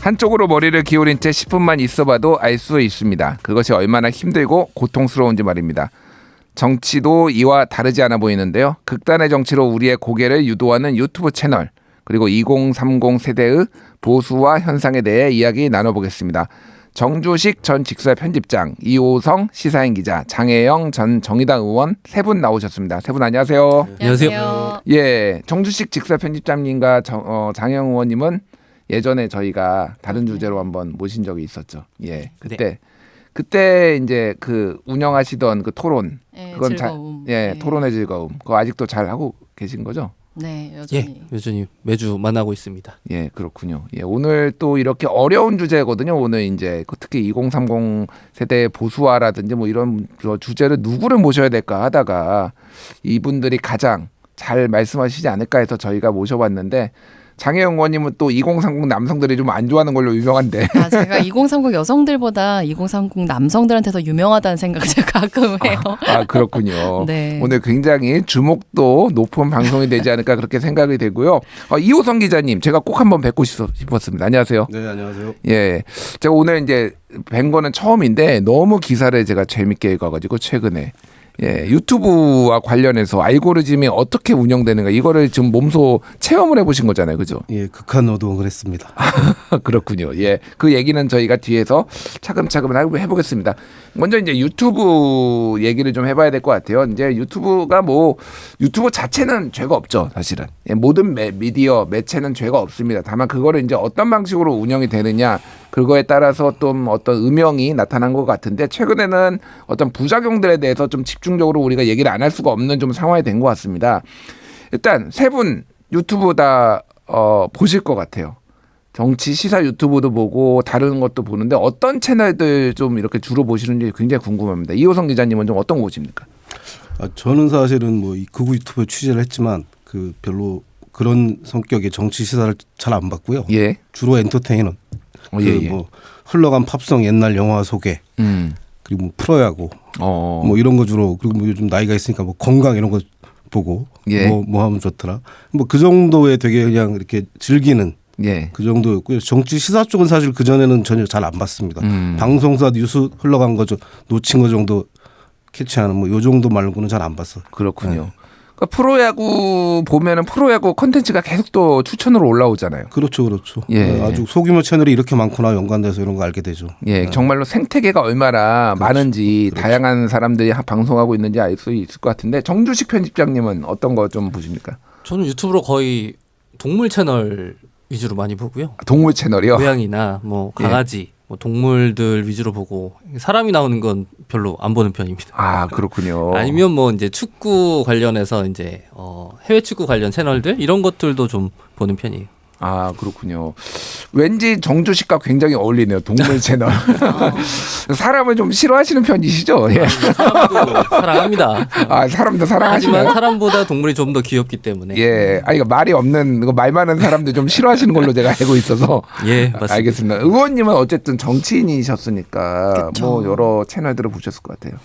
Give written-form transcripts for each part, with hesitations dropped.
한쪽으로 머리를 기울인 채 10분만 있어봐도 알 수 있습니다. 그것이 얼마나 힘들고 고통스러운지 말입니다. 정치도 이와 다르지 않아 보이는데요. 극단의 정치로 우리의 고개를 유도하는 유튜브 채널, 그리고 2030 세대의 보수화 현상에 대해 이야기 나눠보겠습니다. 정주식 전 직수의 편집장, 이호성 시사인 기자, 장혜영 전 정의당 의원 세 분 나오셨습니다. 세 분 안녕하세요. 안녕하세요. 예, 정주식 직수의 편집장님과 장혜영 의원님은 예전에 저희가 다른 주제로 한번 모신 적이 있었죠. 예, 그때 이제 그 운영하시던 그 토론, 네, 그건 즐거움. 네. 토론의 즐거움, 그거 아직도 잘 하고 계신 거죠? 네, 여전히. 여전히 매주 만나고 있습니다. 예, 그렇군요. 예, 오늘 또 이렇게 어려운 주제거든요. 오늘 이제 특히 2030 세대 보수화라든지 뭐 이런 주제를 누구를 모셔야 될까 하다가 이분들이 가장 잘 말씀하시지 않을까 해서 저희가 모셔봤는데, 장혜영 의원님은 또 2030 남성들이 좀 안 좋아하는 걸로 유명한데. 제가 2030 여성들보다 2030 남성들한테 더 유명하다는 생각을 제가 가끔 해요. 그렇군요. 네. 오늘 굉장히 주목도 높은 방송이 되지 않을까 그렇게 생각이 되고요. 이호성 기자님, 제가 꼭 한번 뵙고 싶었습니다. 안녕하세요. 네, 안녕하세요. 예, 제가 오늘 이제 뵌 거는 처음인데 너무 기사를 제가 재밌게 읽어가지고 최근에 유튜브와 관련해서 알고리즘이 어떻게 운영되는가 이거를 지금 몸소 체험을 해보신 거잖아요, 그죠? 예, 극한 노동을 했습니다. 그렇군요. 예, 그 얘기는 저희가 뒤에서 차근차근 해보겠습니다. 먼저 이제 유튜브 얘기를 좀 해봐야 될 것 같아요. 이제 유튜브 자체는 죄가 없죠, 사실은. 모든 미디어 매체는 죄가 없습니다. 다만 그거를 이제 어떤 방식으로 운영이 되느냐, 그거에 따라서 좀 어떤 음영이 나타난 것 같은데, 최근에는 어떤 부작용들에 대해서 좀 집중적으로 우리가 얘기를 안 할 수가 없는 좀 상황이 된 것 같습니다. 일단 세 분 유튜브 다 보실 것 같아요. 정치 시사 유튜브도 보고 다른 것도 보는데 어떤 채널들 좀 이렇게 주로 보시는지 굉장히 궁금합니다. 이호성 기자님은 좀 어떤 거 보십니까? 저는 사실은 뭐 이 극우 유튜브 취재를 했지만 별로 그런 성격의 정치 시사를 잘 안 봤고요. 예. 주로 엔터테인먼트. 예. 뭐 흘러간 팝송 옛날 영화 소개, 그리고 뭐 프로야구, 뭐 이런 거 주로, 그리고 뭐 요즘 나이가 있으니까 뭐 건강 이런 거 보고 예. 뭐 하면 좋더라. 뭐 그 정도에 되게 그냥 이렇게 즐기는. 예. 그 정도였고요. 정치 시사 쪽은 사실 그 전에는 전혀 잘 안 봤습니다. 방송사 뉴스 흘러간 거 놓친 거 정도 캐치하는 뭐 요 정도 말고는 잘 안 봤어. 그렇군요. 네. 그러니까 프로야구 보면은 프로야구 콘텐츠가 계속 또 추천으로 올라오잖아요. 그렇죠. 예. 아주 소규모 채널이 이렇게 많구나, 연관돼서 이런 거 알게 되죠. 예, 정말로 생태계가 얼마나 많은지 다양한 사람들이 방송하고 있는지 알 수 있을 것 같은데, 정주식 편집장님은 어떤 거 좀 보십니까? 저는 유튜브로 거의 동물 채널 위주로 많이 보고요. 동물 채널이요? 고양이나 뭐 강아지, 뭐 동물들 위주로 보고, 사람이 나오는 건 별로 안 보는 편입니다. 그렇군요. 아니면 뭐 이제 축구 관련해서 이제 해외 축구 관련 채널들 이런 것들도 좀 보는 편이에요. 그렇군요. 왠지 정주식과 굉장히 어울리네요. 동물 채널. 사람을 좀 싫어하시는 편이시죠? 예. 사람도 사랑합니다. 사람도 사랑하시나요? 하지만 사람보다 동물이 좀 더 귀엽기 때문에. 예. 이거 말이 없는, 말 많은 사람들 좀 싫어하시는 걸로 제가 알고 있어서. 예, 맞습니다. 알겠습니다. 의원님은 어쨌든 정치인이셨으니까 그쵸. 뭐 여러 채널들을 보셨을 것 같아요.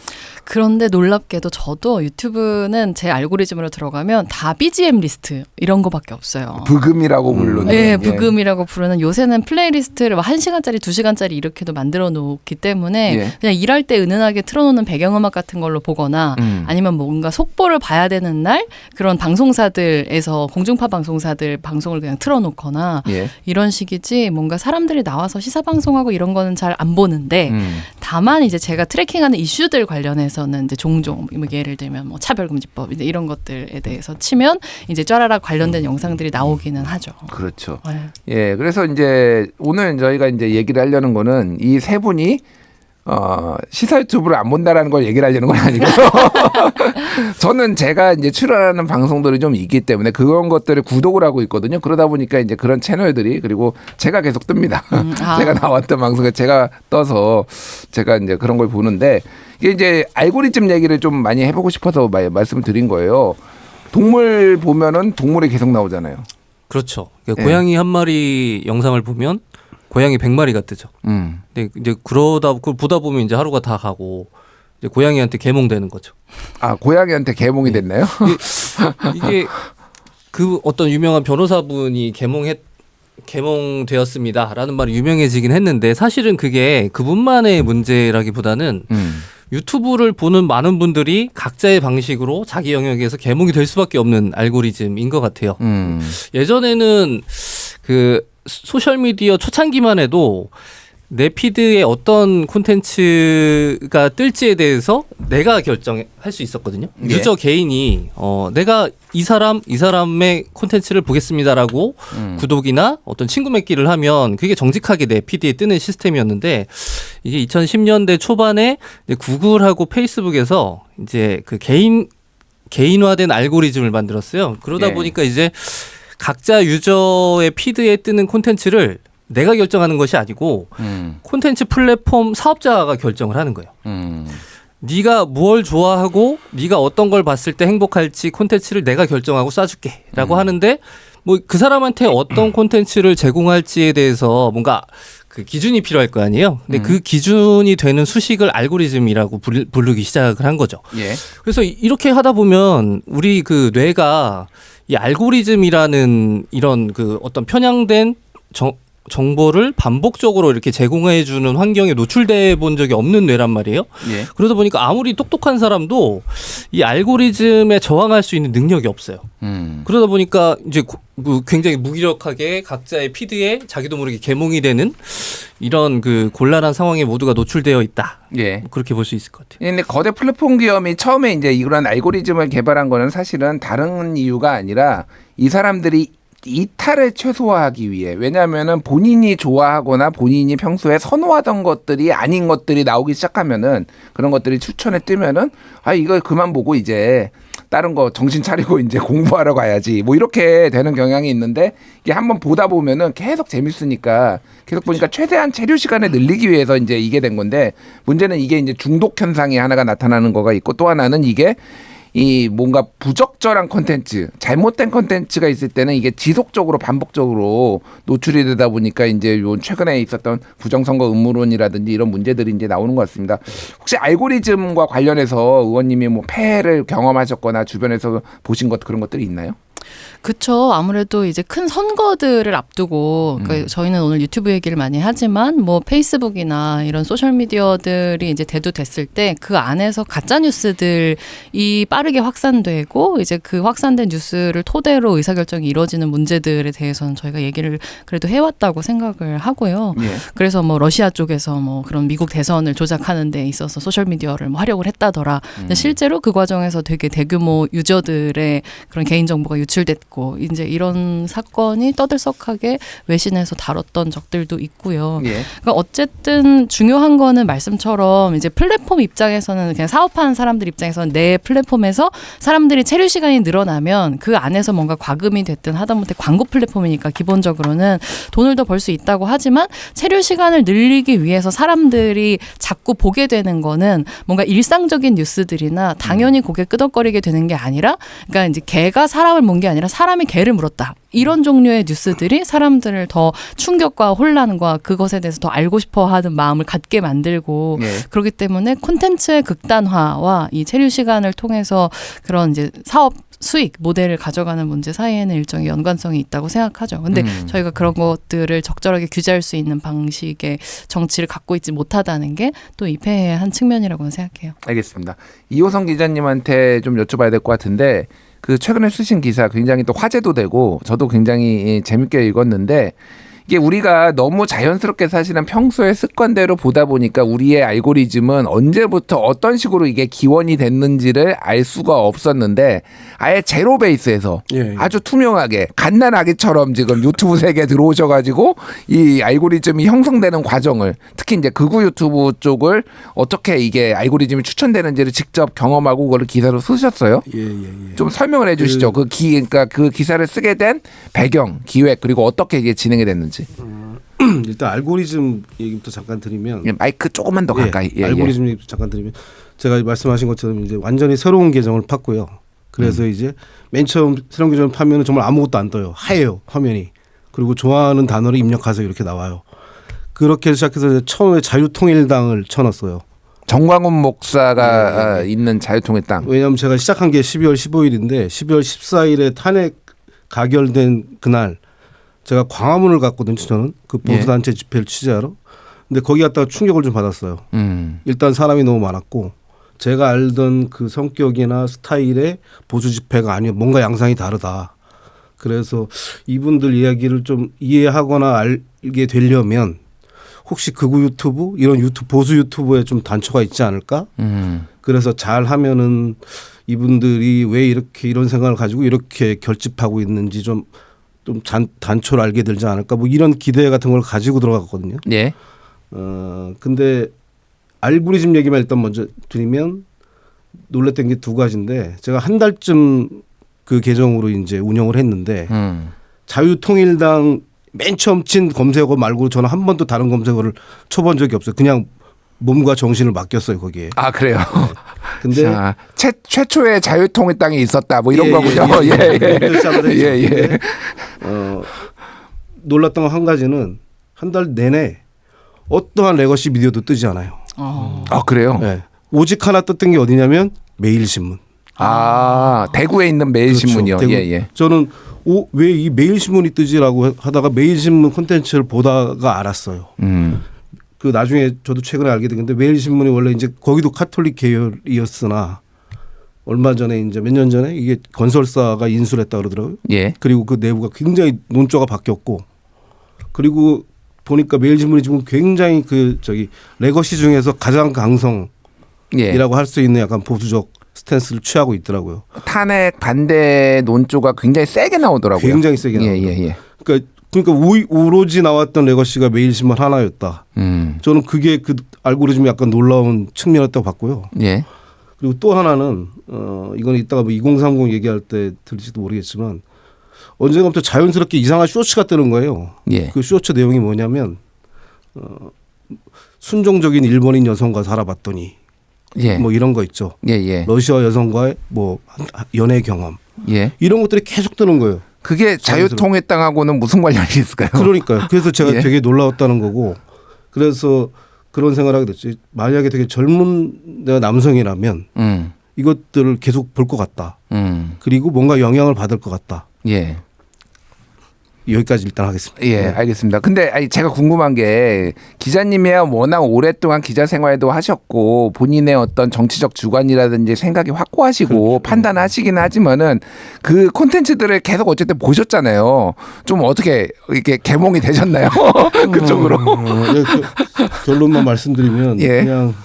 그런데 놀랍게도 저도 유튜브는 제 알고리즘으로 들어가면 다 BGM 리스트 이런 거밖에 없어요. 부금이라고 부르는. 네, 부금이라고 부르는. 요새는 플레이리스트를 1시간짜리 2시간짜리 이렇게도 만들어 놓기 때문에 그냥 일할 때 은은하게 틀어놓는 배경음악 같은 걸로 보거나 아니면 뭔가 속보를 봐야 되는 날 그런 방송사들에서, 공중파 방송사들 방송을 그냥 틀어놓거나 이런 식이지, 뭔가 사람들이 나와서 시사방송하고 이런 거는 잘 안 보는데, 다만 이제 제가 트래킹하는 이슈들 관련해서는 이제 종종 뭐 예를 들면 뭐 차별금지법 이런 것들에 대해서 치면 이제 쫘라락 관련된 영상들이 나오기는 하죠. 그렇죠. 예, 그래서 이제 오늘 저희가 이제 얘기를 하려는 거는 이 세 분이 시사 유튜브를 안 본다라는 걸 얘기를 하려는 건 아니고 저는 제가 이제 출연하는 방송들이 좀 있기 때문에 그런 것들을 구독을 하고 있거든요. 그러다 보니까 이제 그런 채널들이, 그리고 제가 계속 뜹니다. 제가 나왔던 방송에 제가 떠서 제가 이제 그런 걸 보는데, 이게 이제 알고리즘 얘기를 좀 많이 해보고 싶어서 말씀을 드린 거예요. 동물 보면은 동물이 계속 나오잖아요. 그렇죠. 그러니까 고양이 한 마리 영상을 보면 고양이 100마리가 뜨죠. 근데 이제 그걸 보다 보면 이제 하루가 다 가고 이제 고양이한테 계몽되는 거죠. 고양이한테 계몽이 됐나요? 이게 그 어떤 유명한 변호사분이 계몽했 개몽되었습니다라는 말이 유명해지긴 했는데 사실은 그게 그분만의 문제라기보다는 유튜브를 보는 많은 분들이 각자의 방식으로 자기 영역에서 개몽이 될 수밖에 없는 알고리즘인 것 같아요. 예전에는 그 소셜미디어 초창기만 해도 내 피드에 어떤 콘텐츠가 뜰지에 대해서 내가 결정할 수 있었거든요. 예. 유저 개인이 내가 이 사람의 콘텐츠를 보겠습니다라고 구독이나 어떤 친구 맺기를 하면 그게 정직하게 내 피드에 뜨는 시스템이었는데 이게 2010년대 초반에 구글하고 페이스북에서 이제 그 개인화된 알고리즘을 만들었어요. 그러다 예. 보니까 이제 각자 유저의 피드에 뜨는 콘텐츠를 내가 결정하는 것이 아니고 콘텐츠 플랫폼 사업자가 결정을 하는 거예요. 네가 뭘 좋아하고 네가 어떤 걸 봤을 때 행복할지 콘텐츠를 내가 결정하고 쏴줄게라고 하는데 뭐 그 사람한테 어떤 콘텐츠를 제공할지에 대해서 뭔가 그 기준이 필요할 거 아니에요. 근데 그 기준이 되는 수식을 알고리즘이라고 부르기 시작을 한 거죠. 예. 그래서 이렇게 하다 보면 우리 그 뇌가 이 알고리즘이라는 이런 그 어떤 편향된 정보를 반복적으로 이렇게 제공해 주는 환경에 노출돼 본 적이 없는 뇌란 말이에요. 예. 그러다 보니까 아무리 똑똑한 사람도 이 알고리즘에 저항할 수 있는 능력이 없어요. 그러다 보니까 이제 굉장히 무기력하게 각자의 피드에 자기도 모르게 개몽이 되는 이런 그 곤란한 상황에 모두가 노출되어 있다. 예. 그렇게 볼 수 있을 것 같아요. 근데 거대 플랫폼 기업이 처음에 이제 이런 알고리즘을 개발한 거는 사실은 다른 이유가 아니라 이 사람들이 이탈을 최소화하기 위해, 왜냐하면은 본인이 좋아하거나 본인이 평소에 선호하던 것들이 아닌 것들이 나오기 시작하면은 그런 것들이 추천에 뜨면은 이거 그만 보고 이제 다른 거 정신 차리고 이제 공부하러 가야지 뭐 이렇게 되는 경향이 있는데 이게 한번 보다 보면은 계속 재밌으니까 계속 보니까 최대한 체류 시간을 늘리기 위해서 이제 이게 된 건데 문제는 이게 이제 중독 현상이 하나가 나타나는 거가 있고 또 하나는 이게 이 뭔가 부적절한 콘텐츠, 잘못된 콘텐츠가 있을 때는 이게 지속적으로 반복적으로 노출이 되다 보니까 이제 요 최근에 있었던 부정선거 음모론이라든지 이런 문제들이 이제 나오는 것 같습니다. 혹시 알고리즘과 관련해서 의원님이 뭐 폐해를 경험하셨거나 주변에서 보신 것 그런 것들이 있나요? 그쵸. 아무래도 이제 큰 선거들을 앞두고 그러니까 저희는 오늘 유튜브 얘기를 많이 하지만 뭐 페이스북이나 이런 소셜 미디어들이 이제 대두됐을 때 그 안에서 가짜 뉴스들이 빠르게 확산되고 이제 그 확산된 뉴스를 토대로 의사결정이 이루어지는 문제들에 대해서는 저희가 얘기를 그래도 해왔다고 생각을 하고요. 예. 그래서 뭐 러시아 쪽에서 뭐 그런 미국 대선을 조작하는 데 있어서 소셜 미디어를 뭐 활용을 했다더라. 근데 실제로 그 과정에서 되게 대규모 유저들의 그런 개인 정보가 유출됐고 이제 이런 사건이 떠들썩하게 외신에서 다뤘던 적들도 있고요. 예. 그러니까 어쨌든 중요한 거는 말씀처럼 이제 플랫폼 입장에서는 그냥 사업하는 사람들 입장에서는 내 플랫폼에서 사람들이 체류 시간이 늘어나면 그 안에서 뭔가 과금이 됐든 하다못해 광고 플랫폼이니까 기본적으로는 돈을 더 벌 수 있다고 하지만 체류 시간을 늘리기 위해서 사람들이 자꾸 보게 되는 거는 뭔가 일상적인 뉴스들이나 당연히 고개 끄덕거리게 되는 게 아니라 그러니까 이제 개가 사람을 문 게 아니라 사람이 개를 물었다. 이런 종류의 뉴스들이 사람들을 더 충격과 혼란과 그것에 대해서 더 알고 싶어 하는 마음을 갖게 만들고 예. 그렇기 때문에 콘텐츠의 극단화와 이 체류 시간을 통해서 그런 이제 사업 수익 모델을 가져가는 문제 사이에는 일정의 연관성이 있다고 생각하죠. 근데 저희가 그런 것들을 적절하게 규제할 수 있는 방식의 정치를 갖고 있지 못하다는 게 또 이 폐해의 한 측면이라고는 생각해요. 알겠습니다. 이호성 기자님한테 좀 여쭤봐야 될 것 같은데 그 최근에 쓰신 기사 굉장히 또 화제도 되고 저도 굉장히 재밌게 읽었는데 이게 우리가 너무 자연스럽게 사실은 평소에 습관대로 보다 보니까 우리의 알고리즘은 언제부터 어떤 식으로 이게 기원이 됐는지를 알 수가 없었는데 아예 제로 베이스에서 예. 아주 투명하게 갓난아기처럼 지금 유튜브 세계에 들어오셔가지고 이 알고리즘이 형성되는 과정을 특히 이제 극우 유튜브 쪽을 어떻게 이게 알고리즘이 추천되는지를 직접 경험하고 그걸 기사로 쓰셨어요. 예. 좀 설명을 해주시죠. 그러니까 그 기사를 쓰게 된 배경, 기획 그리고 어떻게 이게 진행이 됐는지. 일단 알고리즘 얘기부터 잠깐 드리면 마이크 조금만 더 가까이. 알고리즘 얘기 잠깐 드리면 제가 말씀하신 것처럼 이제 완전히 새로운 계정을 팠고요. 그래서 이제 맨 처음 새로운 계정을 파면은 정말 아무것도 안 떠요. 하얘요 화면이. 그리고 좋아하는 단어를 입력하세요 이렇게 나와요. 그렇게 시작해서 처음에 자유통일당을 쳐놨어요. 정광훈 목사가 있는 자유통일당. 왜냐하면 제가 시작한 게 12월 15일인데 12월 14일에 탄핵 가결된 그날 제가 광화문을 갔거든요. 저는 그 보수단체 집회를 취재하러. 근데 거기 갔다가 충격을 좀 받았어요. 일단 사람이 너무 많았고 제가 알던 그 성격이나 스타일의 보수 집회가 아니요. 뭔가 양상이 다르다. 그래서 이분들 이야기를 좀 이해하거나 알게 되려면 혹시 극우 유튜브 이런 보수 유튜브에 좀 단초가 있지 않을까? 그래서 잘 하면은 이분들이 왜 이렇게 이런 생각을 가지고 이렇게 결집하고 있는지 좀 단초를 알게 되지 않을까? 뭐 이런 기대 같은 걸 가지고 들어갔거든요. 예. 근데 알고리즘 얘기만 일단 먼저 드리면 놀랬던 게 두 가지인데 제가 한 달쯤 그 계정으로 이제 운영을 했는데 자유통일당 맨 처음 친 검색어 말고 저는 한 번도 다른 검색어를 쳐본 적이 없어요. 그냥 몸과 정신을 맡겼어요 거기에. 아 그래요. 네. 근데 자, 최초의 자유통일당이 있었다 뭐 이런 거군요. 예. 놀랐던 건 한 가지는 한 달 내내 어떠한 레거시 미디어도 뜨지 않아요. 아 그래요? 네. 오직 하나 떴던 게 어디냐면 매일신문. 대구에 있는 매일신문이요. 그렇죠. 예. 저는 왜 이 매일신문이 뜨지라고 하다가 매일신문 콘텐츠를 보다가 알았어요. 그 나중에 저도 최근에 알게 된 건데 매일신문이 원래 이제 거기도 카톨릭 계열이었으나 얼마 전에 이제 몇 년 전에 이게 건설사가 인수를 했다 그러더라고요. 예. 그리고 그 내부가 굉장히 논조가 바뀌었고 그리고 보니까 매일신문이 지금 굉장히 레거시 중에서 가장 강성이라고 할 수 있는 약간 보수적 스탠스를 취하고 있더라고요. 탄핵 반대 논조가 굉장히 세게 나오더라고요. 굉장히 세게 나오더라고요. 예. 그러니까 오로지 나왔던 레거시가 매일신문 하나였다. 저는 그게 그 알고리즘이 약간 놀라운 측면이었다고 봤고요. 예. 그리고 또 하나는 이건 이따가 뭐 2030 얘기할 때 들을지도 모르겠지만 언젠가부터 자연스럽게 이상한 쇼츠가 뜨는 거예요. 예. 그 쇼츠 내용이 뭐냐면 순종적인 일본인 여성과 살아봤더니 예. 뭐 이런 거 있죠. 예. 러시아 여성과의 뭐 연애 경험. 예. 이런 것들이 계속 뜨는 거예요. 그게 자유통일당하고는 무슨 관련이 있을까요? 그러니까요. 그래서 제가 예. 되게 놀라웠다는 거고 그래서 그런 생각을 하게 됐지. 만약에 되게 젊은 내가 남성이라면 이것들을 계속 볼 것 같다. 그리고 뭔가 영향을 받을 것 같다. 예. 여기까지 일단 하겠습니다. 예, 알겠습니다. 근데 제가 궁금한 게 기자님이야 워낙 오랫동안 기자 생활도 하셨고 본인의 어떤 정치적 주관이라든지 생각이 확고하시고 그렇죠. 판단하시긴 하지만은 그 콘텐츠들을 계속 어쨌든 보셨잖아요. 좀 어떻게 이렇게 개몽이 되셨나요? 그쪽으로? 결론만 말씀드리면 예. 그냥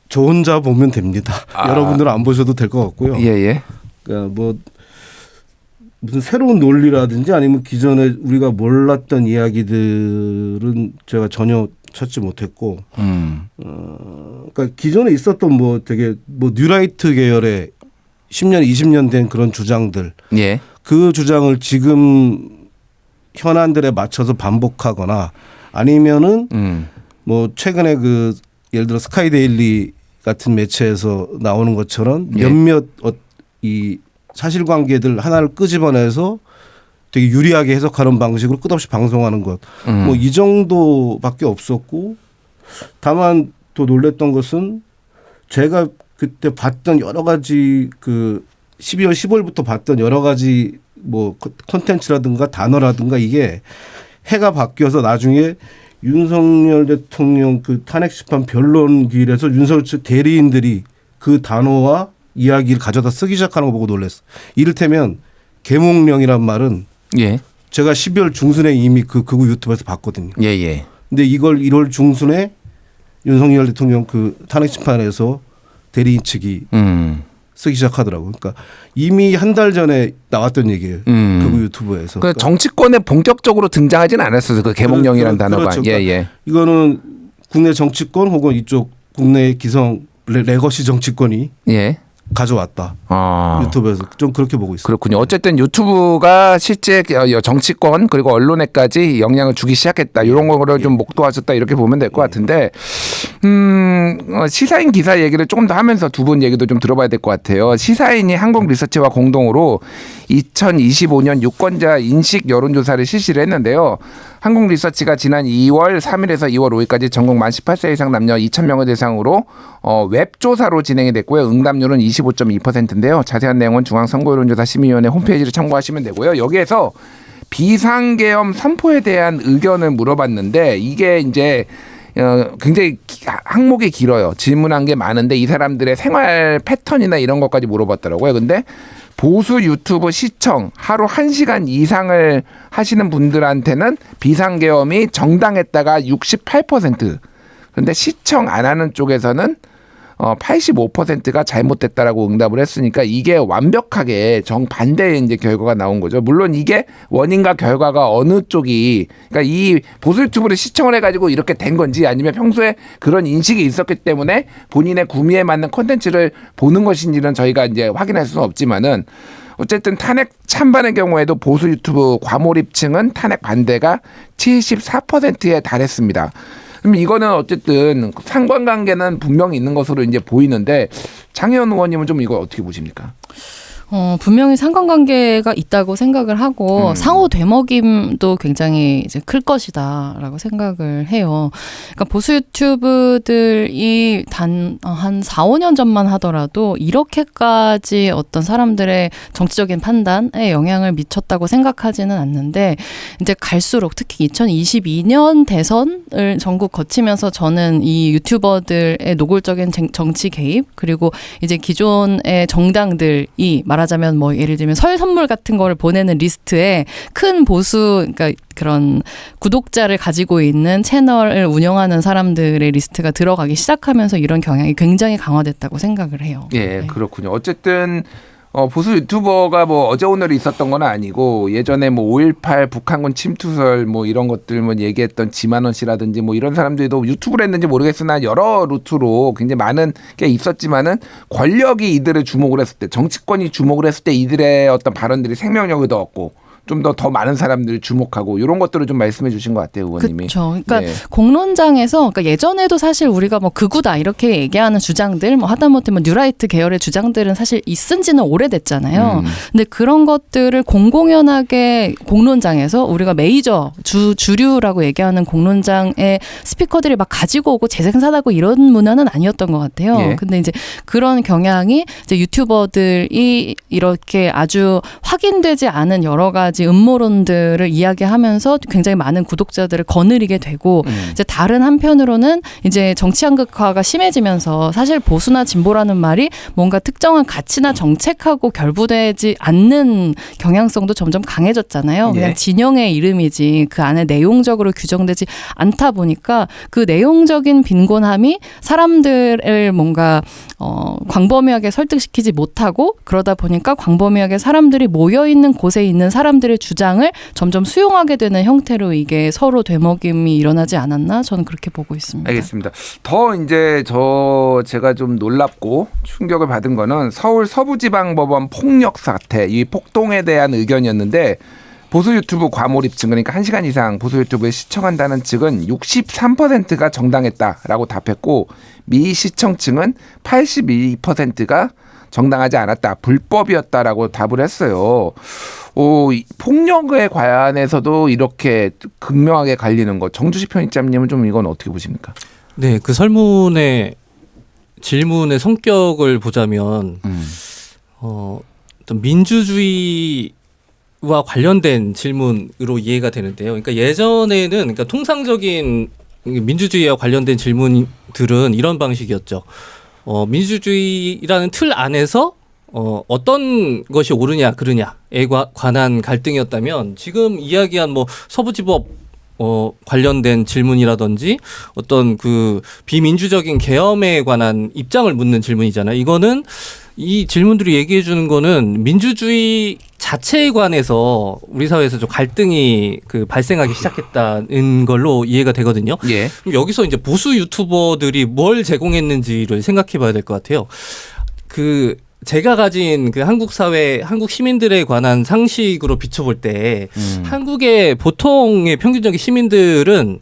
저 혼자 보면 됩니다. 여러분들은 안 보셔도 될 것 같고요. 예. 그러니까 뭐 무슨 새로운 논리라든지 아니면 기존에 우리가 몰랐던 이야기들은 제가 전혀 찾지 못했고, 그러니까 기존에 있었던 뭐 되게 뭐 뉴라이트 계열의 10년, 20년 된 그런 주장들, 예. 그 주장을 지금 현안들에 맞춰서 반복하거나 아니면은 뭐 최근에 그 예를 들어 스카이데일리 같은 매체에서 나오는 것처럼 몇몇 이 사실관계들 하나를 끄집어내서 되게 유리하게 해석하는 방식으로 끝없이 방송하는 것. 뭐 이 정도밖에 없었고 다만 또 놀랬던 것은 제가 그때 봤던 여러 가지 그 12월 15일부터 봤던 여러 가지 뭐 콘텐츠라든가 단어라든가 이게 해가 바뀌어서 나중에 윤석열 대통령 그 탄핵심판 변론기일에서 윤석열 측 대리인들이 그 단어와 이야기를 가져다 쓰기 시작하는 거 보고 놀랐어. 이를테면 계몽령이란 말은 제가 12월 중순에 이미 그 극우 유튜브에서 봤거든요. 예. 근데 이걸 1월 중순에 윤석열 대통령 그 탄핵심판에서 대리인 측이 쓰기 시작하더라고요. 그러니까 이미 한 달 전에 나왔던 얘기예요. 극우 유튜브에서. 그 정치권에 본격적으로 등장하지는 않았어요. 그 계몽령이라는 단어가. 그렇죠. 예. 이거는 국내 정치권 혹은 이쪽 국내 기성 레거시 정치권이 가져왔다. 유튜브에서 좀 그렇게 보고 있어요. 그렇군요. 어쨌든 유튜브가 실제 정치권 그리고 언론에까지 영향을 주기 시작했다. 이런 거를 좀 목도하셨다 이렇게 보면 될 것 같은데 시사인 기사 얘기를 조금 더 하면서 두 분 얘기도 좀 들어봐야 될 것 같아요. 시사인이 한국리서치와 공동으로 2025년 유권자 인식 여론조사를 실시를 했는데요. 한국리서치가 지난 2월 3일에서 2월 5일까지 전국 만 18세 이상 남녀 2,000명을 대상으로 웹조사로 진행이 됐고요. 응답률은 25.2%인데요. 자세한 내용은 중앙선거여론조사 심의위원회 홈페이지를 참고하시면 되고요. 여기에서 비상계엄 선포에 대한 의견을 물어봤는데 이게 이제 굉장히 항목이 길어요. 질문한 게 많은데 이 사람들의 생활 패턴이나 이런 것까지 물어봤더라고요. 근데 보수 유튜브 시청 하루 1시간 이상을 하시는 분들한테는 비상계엄이 정당했다가 68%. 그런데 시청 안 하는 쪽에서는 85%가 잘못됐다라고 응답을 했으니까 이게 완벽하게 정반대의 이제 결과가 나온 거죠. 물론 이게 원인과 결과가 어느 쪽이, 그러니까 이 보수 유튜브를 시청을 해가지고 이렇게 된 건지 아니면 평소에 그런 인식이 있었기 때문에 본인의 구미에 맞는 콘텐츠를 보는 것인지는 저희가 이제 확인할 수는 없지만은 어쨌든 탄핵 찬반의 경우에도 보수 유튜브 과몰입층은 탄핵 반대가 74%에 달했습니다. 그럼 이거는 어쨌든 상관관계는 분명히 있는 것으로 이제 보이는데 장혜원 의원님은 좀 이거 어떻게 보십니까? 분명히 상관관계가 있다고 생각을 하고 상호 되먹임도 굉장히 이제 클 것이다라고 생각을 해요. 그러니까 보수 유튜브들이 단 한 4, 5년 전만 하더라도 이렇게까지 어떤 사람들의 정치적인 판단에 영향을 미쳤다고 생각하지는 않는데 이제 갈수록 특히 2022년 대선을 전국 거치면서 저는 이 유튜버들의 노골적인 정치 개입 그리고 이제 기존의 정당들이 말하자면 뭐 예를 들면 설 선물 같은 거를 보내는 리스트에 큰 보수 그러니까 그런 구독자를 가지고 있는 채널을 운영하는 사람들의 리스트가 들어가기 시작하면서 이런 경향이 굉장히 강화됐다고 생각을 해요. 예, 그렇군요. 어쨌든 보수 유튜버가 뭐 어제 오늘 있었던 건 아니고 예전에 뭐 5.18 북한군 침투설 뭐 이런 것들 뭐 얘기했던 지만원 씨라든지 뭐 이런 사람들도 유튜브를 했는지 모르겠으나 여러 루트로 굉장히 많은 게 있었지만은 권력이 이들을 주목을 했을 때 정치권이 주목을 했을 때 이들의 어떤 발언들이 생명력을 더 얻고 좀 더 많은 사람들이 주목하고 이런 것들을 좀 말씀해 주신 것 같아요, 의원님이. 그렇죠. 그러니까 네. 공론장에서 그러니까 예전에도 사실 우리가 뭐 극우다 이렇게 얘기하는 주장들, 뭐 하다못해 뭐 뉴라이트 계열의 주장들은 사실 있은지는 오래됐잖아요. 근데 그런 것들을 공공연하게 공론장에서 우리가 메이저 주류라고 얘기하는 공론장의 스피커들이 막 가지고 오고 재생산하고 이런 문화는 아니었던 것 같아요. 예. 근데 이제 그런 경향이 이제 유튜버들이 이렇게 아주 확인되지 않은 여러 가지 음모론들을 이야기하면서 굉장히 많은 구독자들을 거느리게 되고 이제 다른 한편으로는 이제 정치 양극화가 심해지면서 사실 보수나 진보라는 말이 뭔가 특정한 가치나 정책하고 결부되지 않는 경향성도 점점 강해졌잖아요. 그냥 네. 진영의 이름이지 그 안에 내용적으로 규정되지 않다 보니까 그 내용적인 빈곤함이 사람들을 뭔가 광범위하게 설득시키지 못하고 그러다 보니까 광범위하게 사람들이 모여 있는 곳에 있는 사람들의 주장을 점점 수용하게 되는 형태로 이게 서로 되먹임이 일어나지 않았나 저는 그렇게 보고 있습니다. 알겠습니다. 더 이제 제가 좀 놀랍고 충격을 받은 거는 서울 서부지방법원 폭력 사태, 이 폭동에 대한 의견이었는데 보수 유튜브 과몰입층 그러니까 1시간 이상 보수 유튜브에 시청한다는 측은 63%가 정당했다라고 답했고 미시청층은 82%가 정당하지 않았다, 불법이었다라고 답을 했어요. 폭력에 관해서도 이렇게 극명하게 갈리는 것. 정주식 편집장님은 좀 이건 어떻게 보십니까? 네, 그 설문의 질문의 성격을 보자면 어떤 민주주의와 관련된 질문으로 이해가 되는데요. 그러니까 예전에는 그러니까 통상적인 민주주의와 관련된 질문들은 이런 방식이었죠. 민주주의라는 틀 안에서 어떤 것이 옳으냐 그르냐에 관한 갈등이었다면 지금 이야기한 뭐 서부지법 관련된 질문이라든지 어떤 그 비민주적인 계엄에 관한 입장을 묻는 질문이잖아요. 이거는 이 질문들이 얘기해 주는 거는 민주주의 자체에 관해서 우리 사회에서 좀 갈등이 발생하기 시작했다는 걸로 이해가 되거든요. 예. 그럼 여기서 이제 보수 유튜버들이 뭘 제공했는지를 생각해 봐야 될 것 같아요. 제가 가진 한국 사회, 한국 시민들에 관한 상식으로 비춰볼 때 한국의 보통의 평균적인 시민들은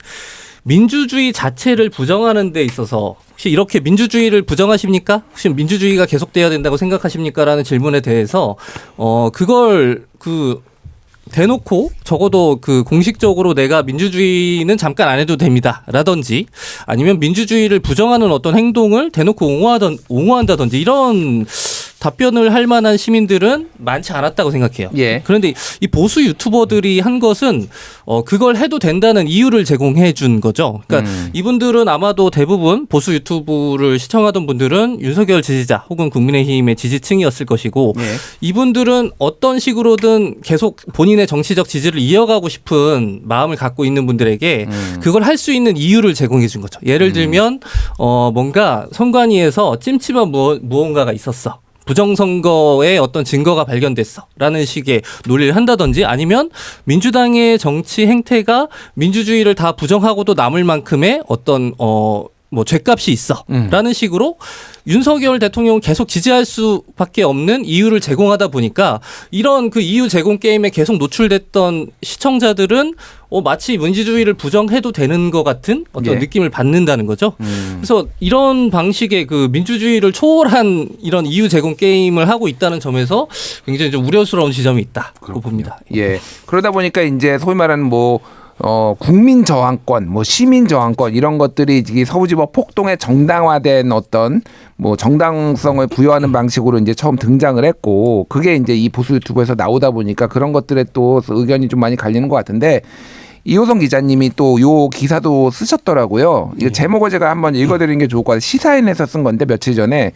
민주주의 자체를 부정하는 데 있어서 혹시 이렇게 민주주의를 부정하십니까? 혹시 민주주의가 계속돼야 된다고 생각하십니까? 라는 질문에 대해서 그걸 대놓고 적어도 공식적으로 내가 민주주의는 잠깐 안 해도 됩니다. 라든지 아니면 민주주의를 부정하는 어떤 행동을 대놓고 옹호한다든지 이런 답변을 할 만한 시민들은 많지 않았다고 생각해요. 예. 그런데 이 보수 유튜버들이 한 것은 그걸 해도 된다는 이유를 제공해 준 거죠. 그러니까 이분들은 아마도 대부분 보수 유튜브를 시청하던 분들은 윤석열 지지자 혹은 국민의힘의 지지층이었을 것이고 예. 이분들은 어떤 식으로든 계속 본인의 정치적 지지를 이어가고 싶은 마음을 갖고 있는 분들에게 그걸 할 수 있는 이유를 제공해 준 거죠. 예를 들면 뭔가 선관위에서 찜찜한 무언가가 있었어. 부정선거의 어떤 증거가 발견됐어 라는 식의 논리를 한다든지 아니면 민주당의 정치 행태가 민주주의를 다 부정하고도 남을 만큼의 어떤 뭐 죄값이 있어 라는 식으로 윤석열 대통령을 계속 지지할 수밖에 없는 이유를 제공하다 보니까 이런 그 이유 제공 게임에 계속 노출됐던 시청자들은 마치 민주주의를 부정해도 되는 것 같은 어떤 예. 느낌을 받는다는 거죠. 그래서 이런 방식의 그 민주주의를 초월한 이런 이유 제공 게임을 하고 있다는 점에서 굉장히 좀 우려스러운 지점이 있다고 봅니다. 예. 그러다 보니까 이제 소위 말하는 국민 저항권, 시민 저항권 이런 것들이 이 서부지법 폭동에 정당화된 어떤 정당성을 부여하는 방식으로 이제 처음 등장을 했고 그게 이제 이 보수 유튜브에서 나오다 보니까 그런 것들에 또 의견이 좀 많이 갈리는 것 같은데 이호성 기자님이 또 요 기사도 쓰셨더라고요. 이 제목을 제가 한번 읽어드리는 게 좋을 것 같아요. 시사인에서 쓴 건데 며칠 전에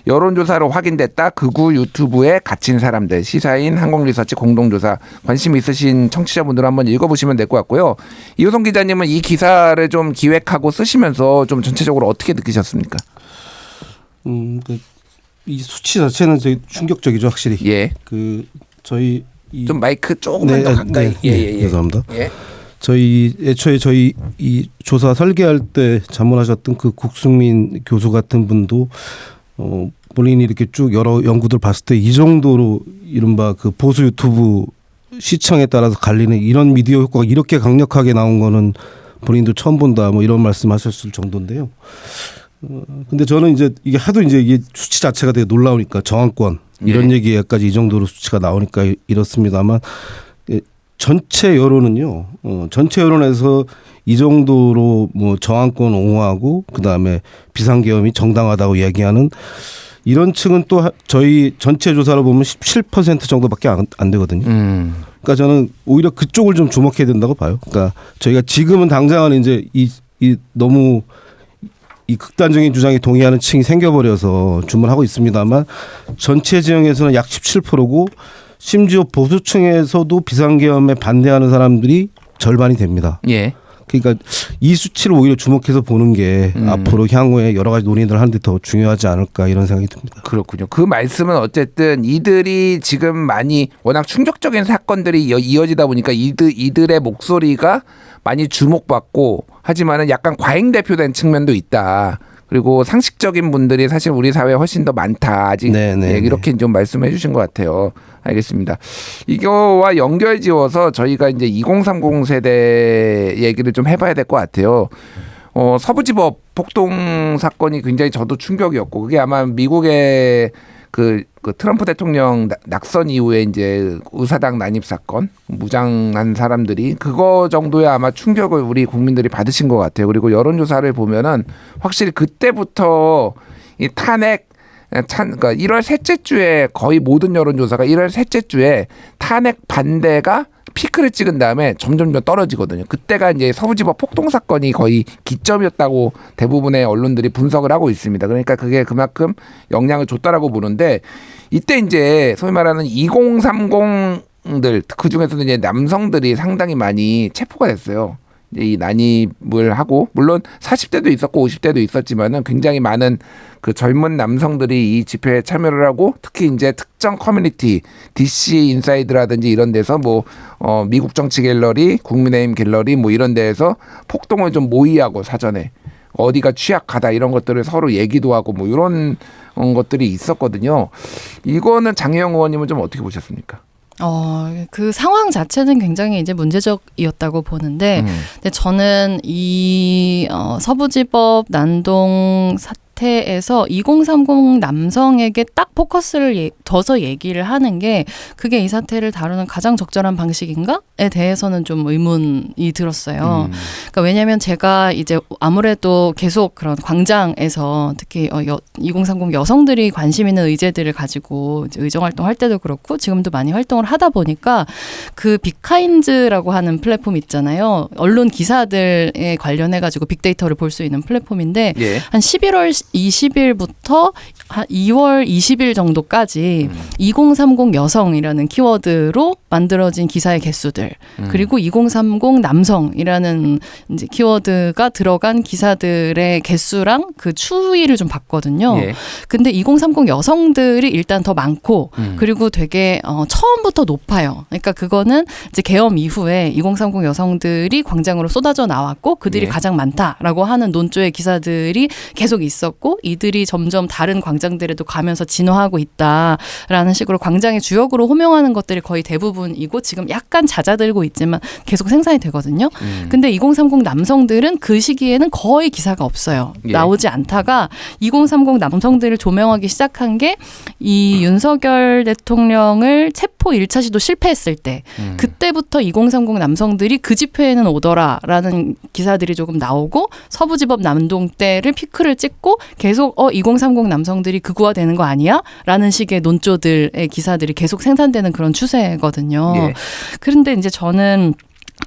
여론조사로 확인됐다. 극우 유튜브에 갇힌 사람들. 시사인 한국리서치 공동조사. 관심 있으신 청취자분들 한번 읽어보시면 될 것 같고요. 이호성 기자님은 이 기사를 좀 기획하고 쓰시면서 좀 전체적으로 어떻게 느끼셨습니까? 이 수치 자체는 되게 충격적이죠, 확실히. 예. 저희 좀 마이크 조금만 더 가까이. 예. 죄송합니다. 예. 애초에 저희 이 조사 설계할 때 자문하셨던 그 국승민 교수 같은 분도 본인이 이렇게 쭉 여러 연구들 봤을 때 이 정도로 이른바 그 보수 유튜브 시청에 따라서 갈리는 이런 미디어 효과가 이렇게 강력하게 나온 거는 본인도 처음 본다 이런 말씀하셨을 정도인데요. 근데 저는 이제 이게 하도 이제 수치 자체가 되게 놀라우니까 저항권 이런 얘기까지 이 정도로 수치가 나오니까 이렇습니다만 전체 여론은요. 전체 여론에서 이 정도로 저항권 옹호하고 그다음에 비상계엄이 정당하다고 얘기하는 이런 층은 또 저희 전체 조사를 보면 17% 정도밖에 안 되거든요. 그러니까 저는 오히려 그쪽을 좀 주목해야 된다고 봐요. 그러니까 저희가 지금은 당장은 이제 이 너무 이 극단적인 주장에 동의하는 층이 생겨버려서 주문하고 있습니다만 전체 지형에서는 약 17%고 심지어 보수층에서도 비상계엄에 반대하는 사람들이 절반이 됩니다. 예. 그러니까 이 수치를 오히려 주목해서 보는 게 앞으로 향후에 여러 가지 논의를 하는데 더 중요하지 않을까 이런 생각이 듭니다. 그렇군요. 그 말씀은 어쨌든 이들이 지금 많이 워낙 충격적인 사건들이 이어지다 보니까 이들의 목소리가 많이 주목받고 하지만은 약간 과잉대표된 측면도 있다. 그리고 상식적인 분들이 사실 우리 사회에 훨씬 더 많다. 아직 이렇게 좀 말씀해 주신 것 같아요. 알겠습니다. 이거와 연결지어서 저희가 이제 2030 세대 얘기를 좀 해봐야 될 것 같아요. 서부지법 폭동 사건이 굉장히 저도 충격이었고 그게 아마 미국의 그 트럼프 대통령 낙선 이후에 이제 의사당 난입 사건 무장한 사람들이 그거 정도의 아마 충격을 우리 국민들이 받으신 것 같아요. 그리고 여론조사를 보면은 확실히 그때부터 이 그러니까 1월 셋째 주에 거의 모든 여론조사가 1월 셋째 주에 탄핵 반대가 피크를 찍은 다음에 점점 떨어지거든요. 그때가 이제 서부지법 폭동 사건이 거의 기점이었다고 대부분의 언론들이 분석을 하고 있습니다. 그러니까 그게 그만큼 영향을 줬다라고 보는데 이때 이제 소위 말하는 2030들 그 중에서도 이제 남성들이 상당히 많이 체포가 됐어요. 이제 이 난입을 하고 물론 40대도 있었고 50대도 있었지만은 굉장히 많은 그 젊은 남성들이 이 집회에 참여를 하고 특히 이제 특정 커뮤니티 DC 인사이드라든지 이런 데서 미국 정치 갤러리, 국민의힘 갤러리 이런 데에서 폭동을 좀 모의하고 사전에 어디가 취약하다 이런 것들을 서로 얘기도 하고 이런 것들이 있었거든요. 이거는 장혜영 의원님은 좀 어떻게 보셨습니까? 그 상황 자체는 굉장히 이제 문제적이었다고 보는데, 근데 저는 이 서부지법 난동 사태 사태에서 2030 남성에게 딱 포커스를 둬서 얘기를 하는 게 그게 이 사태를 다루는 가장 적절한 방식인가에 대해서는 좀 의문이 들었어요. 그러니까 왜냐하면 제가 이제 아무래도 계속 그런 광장에서 특히 2030 여성들이 관심 있는 의제들을 가지고 이제 의정 활동할 때도 그렇고 지금도 많이 활동을 하다 보니까 그 빅카인즈라고 하는 플랫폼 있잖아요. 언론 기사들에 관련해 가지고 빅데이터를 볼 수 있는 플랫폼인데 예. 한 11월 20일부터 한 2월 20일 정도까지 2030 여성이라는 키워드로 만들어진 기사의 개수들 그리고 2030 남성이라는 이제 키워드가 들어간 기사들의 개수랑 그 추이를 좀 봤거든요. 예. 근데 2030 여성들이 일단 더 많고 그리고 되게 처음부터 높아요. 그러니까 그거는 이제 계엄 이후에 2030 여성들이 광장으로 쏟아져 나왔고 그들이 예. 가장 많다라고 하는 논조의 기사들이 계속 있었고 이들이 점점 다른 광장들에도 가면서 진화하고 있다라는 식으로 광장의 주역으로 호명하는 것들이 거의 대부분이고 지금 약간 잦아들고 있지만 계속 생산이 되거든요. 근데 2030 남성들은 그 시기에는 거의 기사가 없어요. 예. 나오지 않다가 2030 남성들을 조명하기 시작한 게 이 윤석열 대통령을 체포 1차 시도 실패했을 때 그때부터 2030 남성들이 그 집회에는 오더라라는 기사들이 조금 나오고 서부지법 남동 때를 피크를 찍고 계속 2030 남성들이 극우화되는 거 아니야? 라는 식의 논조들의 기사들이 계속 생산되는 그런 추세거든요. 예. 그런데 이제 저는